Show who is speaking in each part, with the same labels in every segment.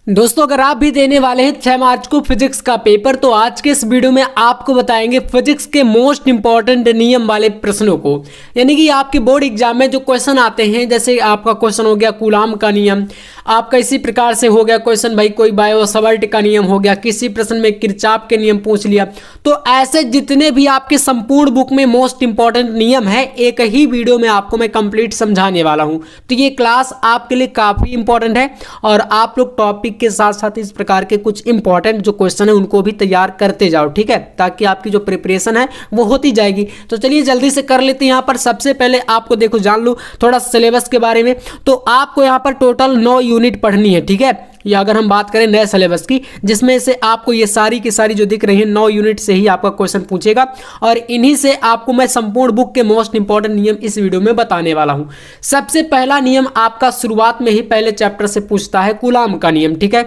Speaker 1: दोस्तों अगर आप भी देने वाले हैं 6 मार्च को फिजिक्स का पेपर तो आज के इस वीडियो में आपको बताएंगे फिजिक्स के मोस्ट इंपॉर्टेंट नियम वाले प्रश्नों को। यानी कि आपके बोर्ड एग्जाम में जो क्वेश्चन आते हैं, जैसे आपका क्वेश्चन हो गया कूलाम का नियम, आपका इसी प्रकार से हो गया क्वेश्चन भाई कोई बायो-सवर्ट का नियम हो गया, किसी प्रश्न में किरचॉफ के नियम पूछ लिया। तो ऐसे जितने भी आपके संपूर्ण बुक में मोस्ट इंपॉर्टेंट नियम है एक ही वीडियो में आपको मैं कंप्लीट समझाने वाला हूं। तो ये क्लास आपके लिए काफी इंपॉर्टेंट है और आप लोग टॉपिक के साथ साथ इस प्रकार के कुछ इंपॉर्टेंट जो क्वेश्चन है उनको भी तैयार करते जाओ, ठीक है, ताकि आपकी जो प्रिपरेशन है वो होती जाएगी। तो चलिए जल्दी से कर लेते हैं। यहाँ पर सबसे पहले आपको देखो जान लो थोड़ा सिलेबस के बारे में। तो आपको यहाँ पर टोटल 9 यूनिट पढ़नी है, ठीक है, या अगर हम बात करें नए सिलेबस की, जिसमें से आपको ये सारी की सारी जो दिख रही है 9 यूनिट से ही आपका क्वेश्चन पूछेगा और इन्हीं से आपको मैं संपूर्ण बुक के मोस्ट इंपॉर्टेंट नियम इस वीडियो में बताने वाला हूं। सबसे पहला नियम आपका शुरुआत में ही पहले चैप्टर से पूछता है कूलाम का नियम, ठीक है।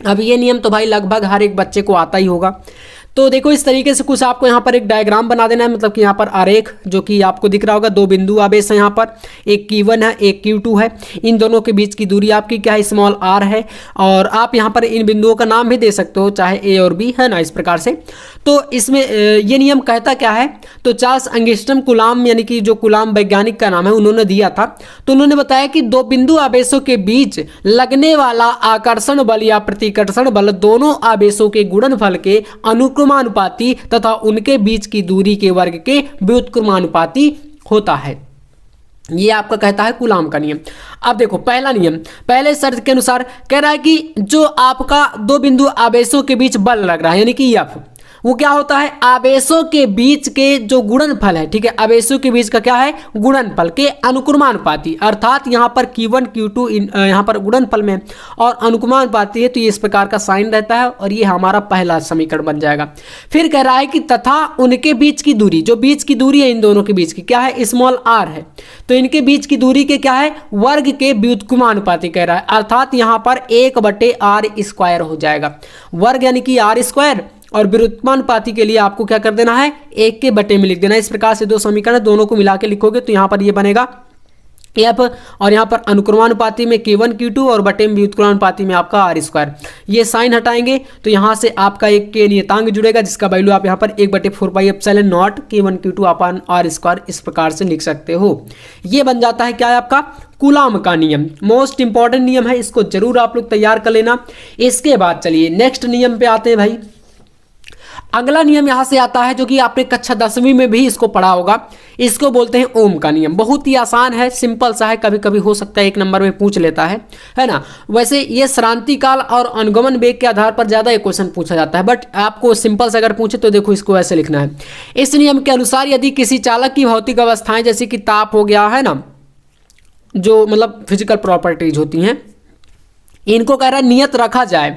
Speaker 1: अब ये नियम तो भाई लगभग हर एक बच्चे को आता ही होगा। तो देखो इस तरीके से कुछ आपको यहाँ पर एक डायग्राम बना देना है, मतलब कि यहाँ पर आरेख जो कि आपको दिख रहा होगा, 2 बिंदु आवेश है यहाँ पर, एक Q1 है एक Q2 है। इन दोनों के बीच की दूरी आपकी क्या है, स्मॉल r है। और आप यहाँ पर इन बिंदुओं का नाम भी दे सकते हो, चाहे A और B है ना, इस प्रकार से। तो इसमें ये नियम कहता क्या है, तो चार्ल्स एंगस्ट्रॉम कूलाम यानी कि जो कूलाम वैज्ञानिक का नाम है उन्होंने दिया था। तो उन्होंने बताया कि 2 बिंदु आवेशों के बीच लगने वाला आकर्षण बल या प्रतिकर्षण बल दोनों आवेशों के गुणनफल के अनुक्रमानुपाती तथा उनके बीच की दूरी के वर्ग के व्युत्क्रमानुपाती होता है। ये आपका कहता है कूलाम का नियम। अब देखो पहला नियम पहले शर्त के अनुसार कह रहा है कि जो आपका 2 बिंदु आवेशों के बीच बल लग रहा है यानी कि F, वो क्या होता है, आवेशों के बीच के जो गुणनफल है, ठीक है, आवेशों के बीच का क्या है, गुणनफल के अनुक्रमानुपाती। अर्थात यहाँ पर Q1 Q2 यहाँ पर गुणनफल में और अनुक्रमानुपाती है, तो ये इस प्रकार का साइन रहता है और ये हमारा पहला समीकरण बन जाएगा। फिर कह रहा है कि तथा उनके बीच की दूरी, जो बीच की दूरी है इन दोनों के बीच की क्या है, स्मॉल r है, तो इनके बीच की दूरी के क्या है, वर्ग के व्युत्क्रमानुपाती कह रहा है। अर्थात यहाँ पर 1/r² हो जाएगा, वर्ग यानी कि r² और व्युत्क्रमानुपाती के लिए आपको क्या कर देना है, 1 के बटे में लिख देना है। इस प्रकार से 2 समीकरण दोनों को मिला के लिखोगे तो यहाँ पर ये बनेगा F और यहाँ पर अनुक्रमानुपाती में Q1 Q2 और बटे में व्युत्क्रमानुपाती में आपका r²। ये साइन हटाएंगे तो यहाँ से आपका एक के नियतांक जुड़ेगा जिसका वैल्यू आप यहाँ पर 1/4πε0 Q1 Q2 अपन r² इस प्रकार से लिख सकते हो। ये बन जाता है क्या है आपका कूलाम का नियम। मोस्ट इंपॉर्टेंट नियम है, इसको जरूर आप लोग तैयार कर लेना। इसके बाद चलिए नेक्स्ट नियम पे आते हैं भाई। अगला नियम यहां से आता है जो कि आपने कक्षा 10वीं में भी इसको पढ़ा होगा, इसको बोलते हैं ओम का नियम। बहुत ही आसान है, सिंपल सा है, कभी कभी हो सकता है 1 नंबर में पूछ लेता है ना। वैसे ये श्रांति काल और अनुगमन वेग के आधार पर ज्यादा ये क्वेश्चन पूछा जाता है, बट आपको सिंपल से अगर पूछे तो देखो इसको ऐसे लिखना है। इस नियम के अनुसार यदि किसी चालक की भौतिक अवस्थाएं जैसे कि ताप हो गया है ना, जो मतलब फिजिकल प्रॉपर्टीज होती हैं, इनको कह रहा है नियत रखा जाए,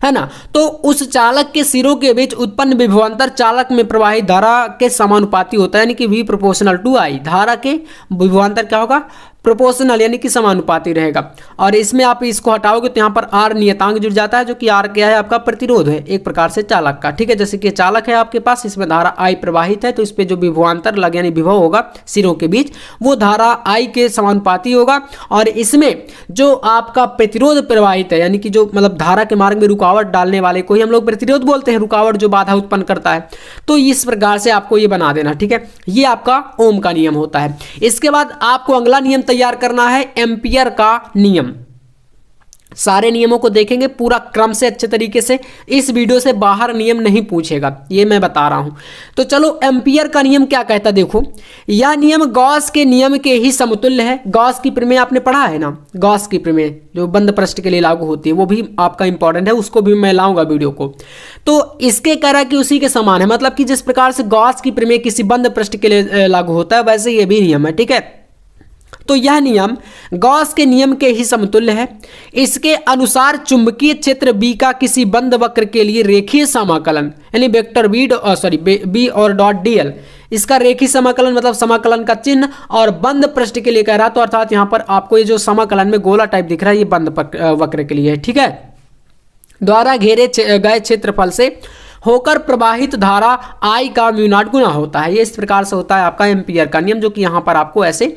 Speaker 1: है ना, तो उस चालक के सिरों के बीच उत्पन्न विभवांतर चालक में प्रवाहित धारा के समानुपाती होता है, यानी कि V प्रोपोर्शनल टू I। धारा के विभवांतर क्या होगा, प्रोपोर्शनल यानी कि समानुपाती रहेगा। और इसमें आप इसको हटाओगे तो यहाँ पर R नियतांक जुड़ जाता है, जो कि R क्या है, आपका प्रतिरोध है एक प्रकार से चालक का, ठीक है। जैसे कि चालक है आपके पास, इसमें धारा I प्रवाहित है, तो इस पे जो विभवांतर लग यानी विभव होगा सिरों के बीच, वो धारा I के समानुपाती होगा। और इसमें जो आपका प्रतिरोध प्रवाहित है, यानी कि जो मतलब धारा के मार्ग में रुकावट डालने वाले को ही हम लोग प्रतिरोध बोलते हैं, रुकावट जो बाधा उत्पन्न करता है। तो इस प्रकार से आपको ये बना देना, ठीक है। ये आपका ओम का नियम होता है। इसके बाद आपको अगला नियम तैयार करना है एम्पियर का नियम। सारे नियमों को देखेंगे पूरा क्रम से अच्छे तरीके से, इस वीडियो से बाहर नियम नहीं पूछेगा, ये मैं बता रहा हूं। तो चलो एम्पियर का नियम क्या कहता है, देखो यह नियम गॉस के नियम के ही समतुल्य है। गॉस की प्रमेय आपने पढ़ा है ना, गॉस की प्रमेय जो बंद पृष्ठ के लिए लागू होती है, वो भी आपका इंपॉर्टेंट है, उसको भी मैं लाऊंगा वीडियो को। तो इसके कह रहा है कि उसी के समान है, मतलब कि जिस प्रकार से गॉस की प्रमेय किसी बंद पृष्ठ के लिए लागू होता है, वैसे ये भी नियम है, ठीक है। तो यह नियम गॉस के नियम के ही समतुल्य है। इसके अनुसार चुंबकीय क्षेत्र B का किसी बंद वक्र के लिए रेखीय समाकलन यानी वेक्टर B और डॉट dl, इसका रेखीय समाकलन मतलब समाकलन का चिन्ह और बंद पृष्ठ के लिए कह रहा, तो अर्थात यहाँ पर आपको ये जो समाकलन में गोला टाइप दिख रहा है ये बंद वक्र के लिए है, ठीक है, द्वारा घेरे गए क्षेत्रफल से होकर प्रवाहित धारा I का म्यू नॉट गुना होता है। ये इस प्रकार से होता है आपका एम्पियर का नियम, जो कि यहाँ पर आपको ऐसे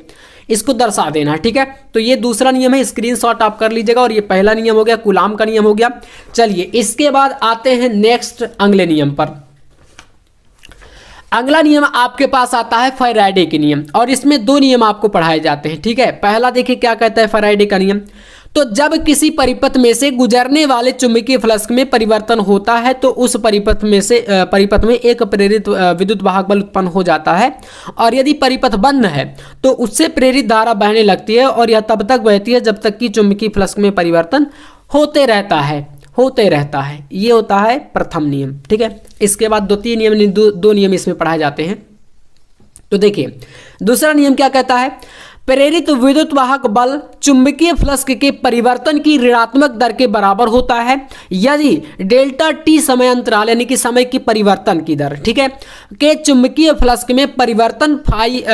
Speaker 1: इसको दर्शा देना। ठीक है, तो ये दूसरा नियम है, स्क्रीनशॉट आप कर लीजिएगा। और ये पहला नियम हो गया, कूलाम का नियम हो गया। चलिए इसके बाद आते हैं नेक्स्ट अगले नियम पर। अगला नियम आपके पास आता है फैराडे के नियम, और इसमें दो नियम आपको पढ़ाए जाते हैं। ठीक है, पहला देखिए क्या कहता है फैराडे का नियम। तो जब किसी परिपथ में से गुजरने वाले चुंबकीय फ्लक्स में परिवर्तन होता है तो उस परिपथ में एक प्रेरित विद्युत वाहक बल उत्पन्न हो जाता है, और यदि परिपथ बंद है तो उससे प्रेरित धारा बहने लगती है, और यह तब तक बहती है जब तक कि चुंबकीय फ्लक्स में परिवर्तन होते रहता है। ये होता है प्रथम नियम। ठीक है, इसके बाद दो नियम इसमें पढ़ाए जाते हैं। तो देखिए दूसरा नियम क्या कहता है, प्रेरित विद्युत वाहक बल चुंबकीय फ्लक्स के परिवर्तन की ऋणात्मक दर के बराबर होता है यदि डेल्टा टी समय अंतराल यानी कि समय की परिवर्तन की दर, ठीक है, के चुंबकीय फ्लक्स में परिवर्तन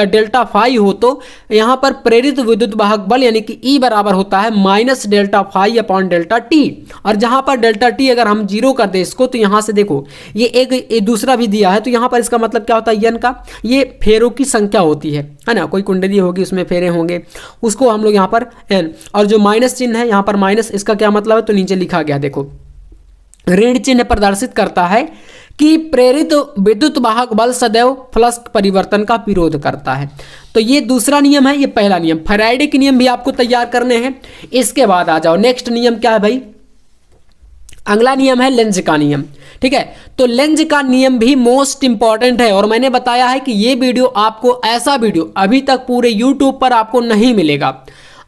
Speaker 1: डेल्टा फाई हो, तो यहाँ पर प्रेरित विद्युत वाहक बल यानी कि ई बराबर होता है minus delta phi upon delta t. और जहाँ पर डेल्टा टी अगर हम जीरो कर दें इसको, तो यहाँ से देखो ये एक दूसरा भी दिया है, तो यहाँ पर इसका मतलब क्या होता है, यन का ये फेरों की संख्या होती है ना, कोई कुंडली होगी उसमें फेरे होंगे, उसको हम लोग यहाँ पर एन, और जो माइनस चिन्ह है यहाँ पर माइनस, इसका क्या मतलब है, तो नीचे लिखा गया देखो ऋण चिन्ह प्रदर्शित करता है कि प्रेरित विद्युत वाहक बल सदैव फ्लक्स परिवर्तन का विरोध करता है। तो ये दूसरा नियम है, ये पहला नियम। फैराडे के नियम भी आपको तैयार करने हैं। इसके बाद आ जाओ नेक्स्ट नियम क्या है भाई, अगला नियम है लेंज का नियम। ठीक है, तो लेंज का नियम भी मोस्ट इंपॉर्टेंट है, और मैंने बताया है कि ये वीडियो आपको, ऐसा वीडियो अभी तक पूरे यूट्यूब पर आपको नहीं मिलेगा।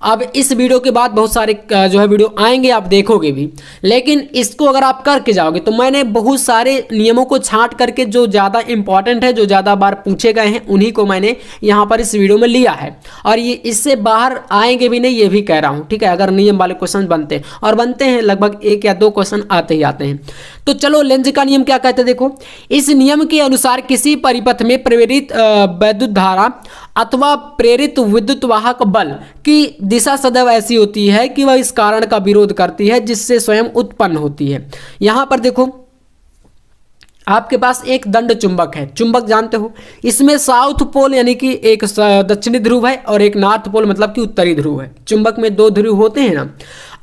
Speaker 1: अब इस वीडियो के बाद बहुत सारे जो है वीडियो आएंगे, आप देखोगे भी, लेकिन इसको अगर आप करके जाओगे तो मैंने बहुत सारे नियमों को छांट करके जो ज़्यादा इंपॉर्टेंट है, जो ज़्यादा बार पूछे गए हैं, उन्हीं को मैंने यहाँ पर इस वीडियो में लिया है, और ये इससे बाहर आएंगे भी नहीं, ये भी कह रहा हूँ। ठीक है, अगर नियम वाले क्वेश्चन बनते हैं, और बनते हैं लगभग 1 या 2 क्वेश्चन आते ही आते हैं। तो चलो लेंज का नियम क्या कहते हैं देखो, इस नियम के अनुसार किसी परिपथ में प्रेरित वैद्युत धारा अथवा प्रेरित विद्युत वाहक बल की दिशा सदैव ऐसी होती है कि वह इस कारण का विरोध करती है जिससे स्वयं उत्पन्न होती है। यहां पर देखो आपके पास एक दंड चुंबक है, चुंबक जानते हो, इसमें साउथ पोल यानी कि एक दक्षिणी ध्रुव है और एक नॉर्थ पोल मतलब कि उत्तरी ध्रुव है। चुंबक में 2 ध्रुव होते हैं ना।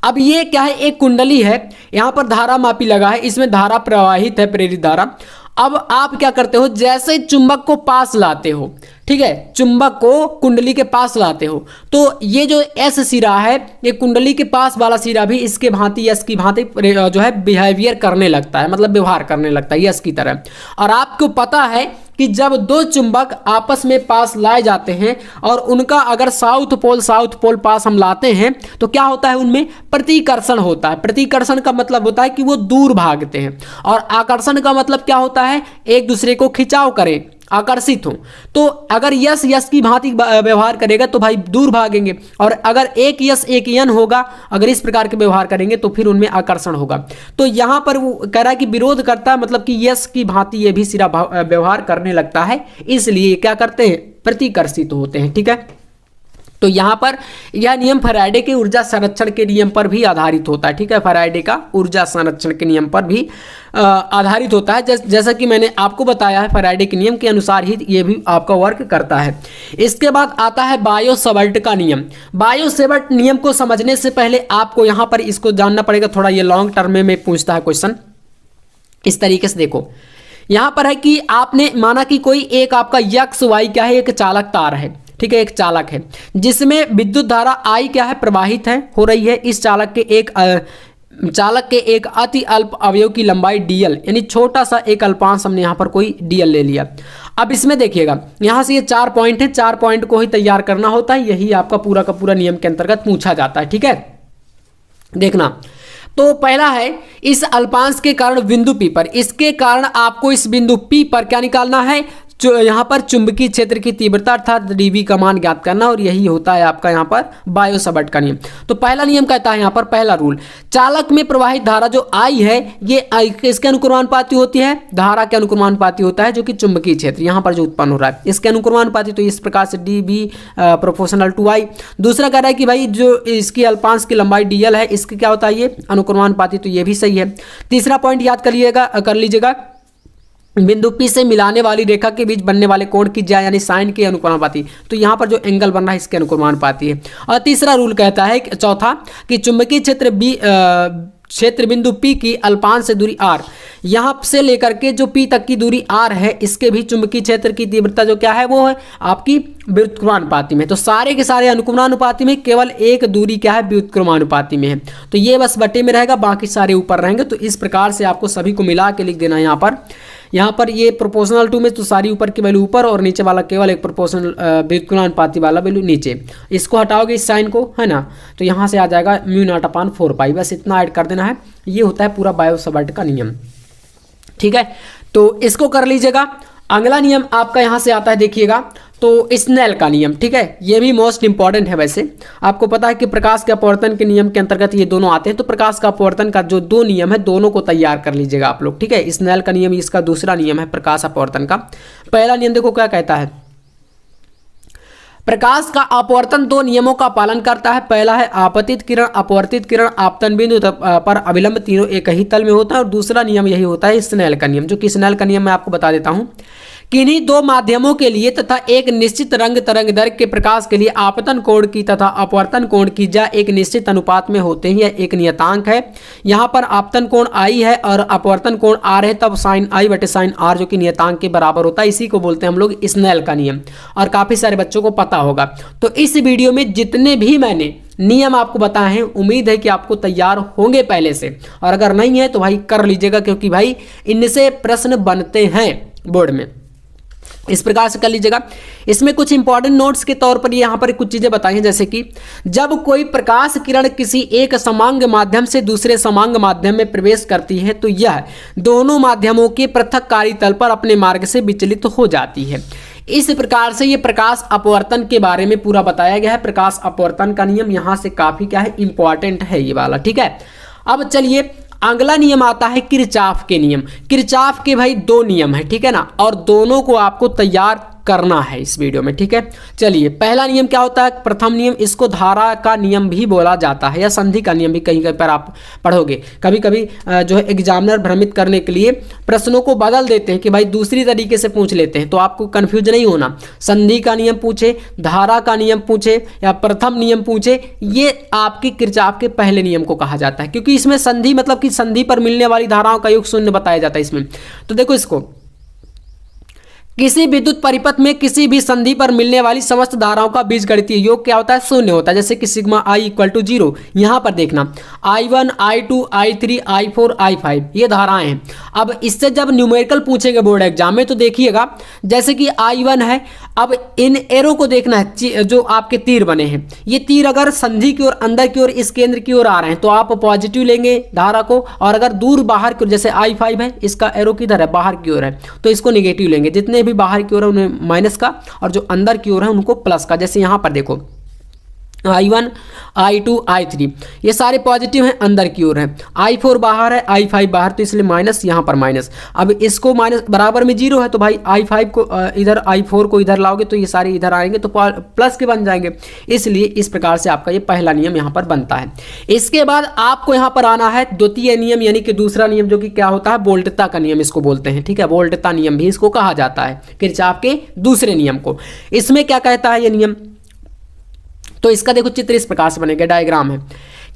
Speaker 1: अब ये क्या है, एक कुंडली है, यहाँ पर धारा मापी लगा है, इसमें धारा प्रवाहित है, प्रेरित धारा। अब आप क्या करते हो, जैसे चुंबक को पास लाते हो, ठीक है, चुंबक को कुंडली के पास लाते हो, तो ये जो एस सिरा है, ये कुंडली के पास वाला सिरा भी इसके भांति, यस की भांति जो है बिहेवियर करने लगता है, मतलब व्यवहार करने लगता है यस की तरह। और आपको पता है कि जब 2 चुंबक आपस में पास लाए जाते हैं और उनका अगर साउथ पोल पास हम लाते हैं, तो क्या होता है, उनमें प्रतिकर्षण होता है। प्रतिकर्षण का मतलब होता है कि वो दूर भागते हैं, और आकर्षण का मतलब क्या होता है, एक दूसरे को खिंचाव करें, आकर्षित हो। तो अगर यस की भांति व्यवहार करेगा तो भाई दूर भागेंगे, और अगर एक यस एक यन होगा, अगर इस प्रकार के व्यवहार करेंगे तो फिर उनमें आकर्षण होगा। तो यहाँ पर वो कह रहा है कि विरोध करता है, मतलब कि यस की भांति ये भी सिरा व्यवहार करने लगता है, इसलिए क्या करते हैं, प्रतिकर्षित होते हैं। ठीक है, तो यहाँ पर यह नियम फैराडे के ऊर्जा संरक्षण के नियम पर भी आधारित होता है। ठीक है, फैराडे का ऊर्जा संरक्षण के नियम पर भी आधारित होता है। जैसा कि मैंने आपको बताया है, फैराडे के नियम के अनुसार ही ये भी आपका वर्क करता है। इसके बाद आता है बायो सवर्ट का नियम। बायो सवर्ट नियम को समझने से पहले आपको यहाँ पर इसको जानना पड़ेगा, थोड़ा ये लॉन्ग टर्म में पूछता है क्वेश्चन। इस तरीके से देखो, यहाँ पर है कि आपने माना कि कोई एक आपका यक्स वाई क्या है, एक चालक तार है, ठीक है, एक चालक है जिसमें विद्युत धारा आई क्या है, प्रवाहित है, हो रही है। इस चालक के एक अति अल्प अवयव की लंबाई dl, यानी छोटा सा एक अल्पांश हमने यहाँ पर कोई dl ले लिया। अब इसमें देखिएगा, यहाँ से ये 4 पॉइंट है, 4 पॉइंट को ही तैयार करना होता है, यही आपका पूरा का पूरा नियम के अंतर्गत पूछा जाता है। ठीक है, देखना, तो पहला है इस अल्पांश के कारण बिंदु P पर, इसके कारण आपको इस बिंदु P पर क्या निकालना है, जो यहाँ पर चुंबकीय क्षेत्र की तीव्रता अर्थात डीवी का मान ज्ञात करना, और यही होता है आपका यहाँ पर बायो सवर्ट का नियम। तो पहला नियम कहता है यहाँ पर, पहला रूल, चालक में प्रवाहित धारा जो आई है ये इसके अनुक्रमानुपाती होती है, धारा के अनुक्रमानुपाती होता है, जो कि चुंबकीय क्षेत्र यहाँ पर जो उत्पन्न हो रहा है इसके अनुक्रमानुपाती, तो इस प्रकार से डीबी प्रोपोर्शनल टू आई। दूसरा कह रहा है कि भाई जो इसकी अल्पांश की लंबाई डीएल है, इसके क्या होता है, ये अनुक्रमानुपाती, तो ये भी सही है। तीसरा पॉइंट याद कर लीजिएगा, बिंदु P से मिलाने वाली रेखा के बीच बनने वाले कोण की ज्या यानी साइन के अनुक्रमानुपाती। तो यहाँ पर जो एंगल बन रहा है इसके अनुक्रमानुपाती है। और तीसरा रूल कहता है चौथा कि चुंबकीय क्षेत्र बिंदु P की अल्पांश से दूरी r, यहाँ से लेकर के जो P तक की दूरी r है, इसके भी चुंबकीय क्षेत्र की तीव्रता जो क्या है वो है आपकी व्युत्क्रमानुपाती में। तो सारे के सारे अनुक्रमानुपाती में, केवल एक दूरी क्या है व्युत्क्रमानुपाती में है। तो ये बस बटे में रहेगा, बाकी सारे ऊपर रहेंगे। तो इस प्रकार से आपको सभी को मिला के लिख देना है यहाँ पर ये प्रोपोर्शनल टू में तो सारी ऊपर की वैल्यू ऊपर और नीचे वाला केवल एक प्रोपोर्शनल व्युत्क्रमानुपाती वाला वैल्यू नीचे। इसको हटाओगे इस साइन को, है ना, तो यहाँ से आ जाएगा μ0/4π। बस इतना ऐड कर देना है। ये होता है पूरा बायो-सावर्ट का नियम। ठीक है, तो इसको कर लीजिएगा। अगला नियम आपका यहाँ से आता है, देखिएगा, तो स्नेल का नियम। ठीक है, ये भी मोस्ट इंपॉर्टेंट है। वैसे आपको पता है कि प्रकाश के अपवर्तन के नियम के अंतर्गत ये दोनों आते हैं। तो प्रकाश का अपवर्तन का जो दो नियम है, दोनों को तैयार कर लीजिएगा आप लोग। ठीक है, स्नेल का नियम इसका दूसरा नियम है प्रकाश अपवर्तन का। पहला नियम देखो क्या कहता है, प्रकाश का अपवर्तन दो नियमों का पालन करता है। पहला है आपतित किरण, अपवर्तित किरण, आपतन बिंदु पर अभिलंब, तीनों एक ही तल में होता है। और दूसरा नियम यही होता है स्नेल का नियम, जो कि स्नेल का नियम मैं आपको बता देता हूं। किन्हीं दो माध्यमों के लिए तथा एक निश्चित रंग तरंग के प्रकाश के लिए आपतन कोण की तथा अपवर्तन कोण की ज्या एक निश्चित अनुपात में होते हैं। यह एक नियतांक है। यहाँ पर आपतन कोण I है और अपवर्तन कोण R है, तब साइन I बटे साइन R जो कि नियतांक के बराबर होता है। इसी को बोलते हैं हम लोग स्नेल का नियम, और काफी सारे बच्चों को पता होगा। तो इस वीडियो में जितने भी मैंने नियम आपको बताए हैं, उम्मीद है कि आपको तैयार होंगे पहले से, और अगर नहीं है तो भाई कर लीजिएगा, क्योंकि भाई इनसे प्रश्न बनते हैं बोर्ड में। इस प्रकार से कर लीजिएगा। इसमें कुछ इंपॉर्टेंट नोट्स के तौर पर यहाँ पर कुछ चीजें बताई हैं, जैसे कि जब कोई प्रकाश किरण किसी एक समांग माध्यम से दूसरे समांग माध्यम में प्रवेश करती है तो यह दोनों माध्यमों के पृथककारी तल पर अपने मार्ग से विचलित हो जाती है। इस प्रकार से ये प्रकाश अपवर्तन के बारे में पूरा बताया गया है। प्रकाश अपवर्तन का नियम यहाँ से काफी क्या है, इंपॉर्टेंट है ये वाला। ठीक है, अब चलिए अगला नियम आता है किरचॉफ के नियम। किरचॉफ के भाई दो नियम है, ठीक है ना, और दोनों को आपको तैयार करना है इस वीडियो में। ठीक है, चलिए पहला नियम क्या होता है, प्रथम नियम, इसको धारा का नियम भी बोला जाता है, या संधि का नियम भी कहीं कहीं पर आप पढ़ोगे। कभी कभी जो है एग्जामिनर भ्रमित करने के लिए प्रश्नों को बदल देते हैं कि भाई दूसरी तरीके से पूछ लेते हैं, तो आपको कंफ्यूज नहीं होना। संधि का नियम पूछे, धारा का नियम पूछे या प्रथम नियम पूछे, ये आपके किरचॉफ के पहले नियम को कहा जाता है, क्योंकि इसमें संधि मतलब कि संधि पर मिलने वाली धाराओं का योग शून्य बताया जाता है इसमें। तो देखो इसको, किसी विद्युत परिपथ में किसी भी संधि पर मिलने वाली समस्त धाराओं का बीजगणितीय योग क्या होता है, शून्य होता है। जैसे कि सिग्मा I इक्वल टू 0, यहाँ पर देखना I1, I2, I3, I4, I5 ये धाराएं हैं। अब इससे जब न्यूमेरिकल पूछेंगे बोर्ड एग्जाम में तो देखिएगा, जैसे कि I1 है, अब इन एरो को देखना है, जो आपके तीर बने हैं, ये तीर अगर संधि की ओर अंदर की ओर इस केंद्र की ओर आ रहे हैं तो आप पॉजिटिव लेंगे धारा को, और अगर दूर बाहर की ओर, जैसे I5 है, इसका एरो किधर है, बाहर की ओर है, तो इसको निगेटिव लेंगे। जितने भी बाहर की ओर है उन्हें माइनस का, और जो अंदर की ओर है उनको प्लस का। जैसे यहाँ पर देखो I1, I2, I3 ये सारे पॉजिटिव हैं, अंदर की ओर है। I4 बाहर है, I5 बाहर, तो इसलिए माइनस, यहाँ पर माइनस। अब इसको माइनस बराबर में 0 है, तो भाई I5 को इधर, I4 को इधर लाओगे तो ये सारे इधर आएंगे, तो प्लस के बन जाएंगे। इसलिए इस प्रकार से आपका ये पहला नियम यहाँ पर बनता है। इसके बाद आपको यहाँ पर आना है द्वितीय नियम, यानी कि दूसरा नियम, जो कि क्या होता है, वोल्टता का नियम इसको बोलते हैं। ठीक है, वोल्टता नियम भी इसको कहा जाता है, किरचॉफ के दूसरे नियम को। इसमें क्या कहता है ये नियम, तो इसका देखो चित्र इस प्रकार से बनेगा, डायग्राम है।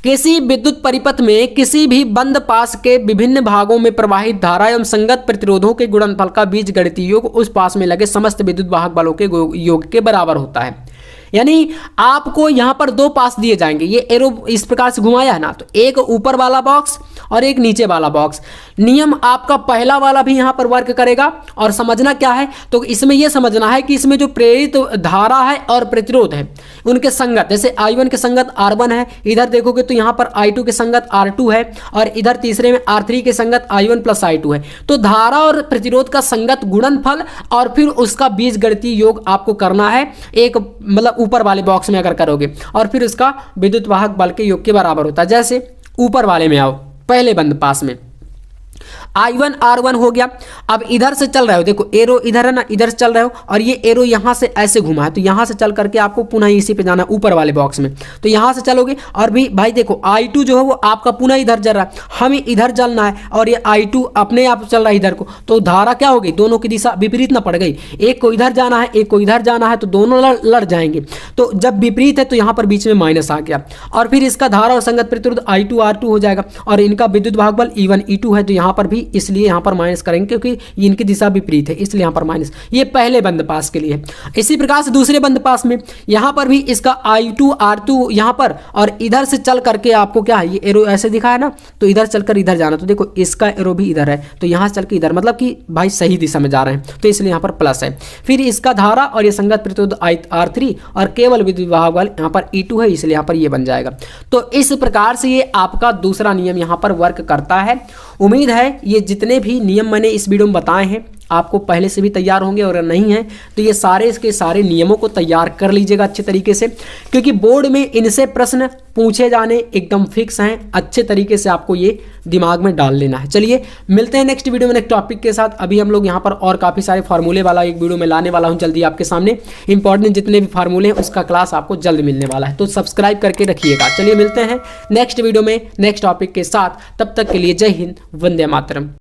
Speaker 1: किसी विद्युत परिपथ में किसी भी बंद पास के विभिन्न भागों में प्रवाहित धारा एवं संगत प्रतिरोधों के गुणनफल का बीजगणितीय योग उस पास में लगे समस्त विद्युत वाहक बलों के योग के बराबर होता है। यानी आपको यहाँ पर दो पास दिए जाएंगे, ये एरो इस प्रकार से घुमाया है ना, तो एक ऊपर वाला बॉक्स और एक नीचे वाला बॉक्स। नियम आपका पहला वाला भी यहाँ पर वर्क करेगा, और समझना क्या है, तो इसमें यह समझना है कि इसमें जो प्रेरित धारा है और प्रतिरोध है उनके संगत, जैसे I1 के संगत R1 है, इधर देखोगे तो यहाँ पर I2 के संगत R2 है, और इधर तीसरे में R3 के संगत I1 प्लस I2 है। तो धारा और प्रतिरोध का संगत गुणनफल और फिर उसका बीजगणितीय योग आपको करना है, एक मतलब ऊपर वाले बॉक्स में अगर करोगे, और फिर उसका विद्युत वाहक बल के योग के बराबर होता है। जैसे ऊपर वाले में आओ, पहले बंद पास में, I1 R1 हो गया। अब इधर से चल रहे हो, देखो एरो इधर है ना, इधर से चल रहे हो और ये एरो यहाँ से ऐसे घुमा है, तो यहाँ से चल करके आपको पुनः इसी पे जाना ऊपर वाले बॉक्स में, तो यहाँ से चलोगे और भी भाई देखो I2 जो है वो आपका पुनः इधर चल रहा है, हमें इधर चलना है और ये I2 अपने आप चल रहा है इधर को, तो धारा क्या हो गई, दोनों की दिशा विपरीत ना पड़ गई, एक को इधर जाना है एक को इधर जाना है, तो दोनों लड़ जाएंगे। तो जब विपरीत है तो यहाँ पर बीच में माइनस आ गया और फिर इसका धारा और संगत प्रतिरोध I2 R2 हो जाएगा और इनका विद्युत भागबल E1 E2 है, तो यहाँ पर भी इसलिए यहाँ पर माइनस करेंगे क्योंकि इनकी दिशा विपरीत है, इसलिए यहाँ पर माइनस। ये पहले बंद पास के लिए। इसी प्रकार से दूसरे बंद पास में यहाँ पर भी इसका I2 R2 यहाँ पर और इधर से चल करके आपको क्या है, ये एरो ऐसे दिखा है ना, तो इधर चलकर इधर जाना, तो देखो इसका एरो भी इधर है, तो यहाँ से चल के इधर, मतलब कि भाई सही दिशा में जा रहे हैं, तो इसलिए यहाँ पर प्लस है। फिर इसका धारा और ये संगत प्रतिरोध R3 और केवल विद्युत भागबल यहाँ पर E2 है, इसलिए यहाँ पर ये बन जाएगा। तो इस प्रकार से ये आपका दूसरा नियम यहाँ पर वर्क करता है। उम्मीद है ये जितने भी नियम मैंने इस वीडियो में बताए हैं आपको पहले से भी तैयार होंगे, और नहीं है तो ये सारे इसके सारे नियमों को तैयार कर लीजिएगा अच्छे तरीके से, क्योंकि बोर्ड में इनसे प्रश्न पूछे जाने एकदम फिक्स हैं। अच्छे तरीके से आपको ये दिमाग में डाल लेना है। चलिए मिलते हैं नेक्स्ट वीडियो में नेक्स्ट टॉपिक के साथ। अभी हम लोग यहाँ पर और काफ़ी सारे फार्मूले वाला एक वीडियो में लाने वाला हूँ जल्दी आपके सामने। इंपॉर्टेंट जितने भी फार्मूले हैं उसका क्लास आपको जल्द मिलने वाला है, तो सब्सक्राइब करके रखिएगा। चलिए मिलते हैं नेक्स्ट वीडियो में नेक्स्ट टॉपिक के साथ, तब तक के लिए जय हिंद, वंदे मातरम।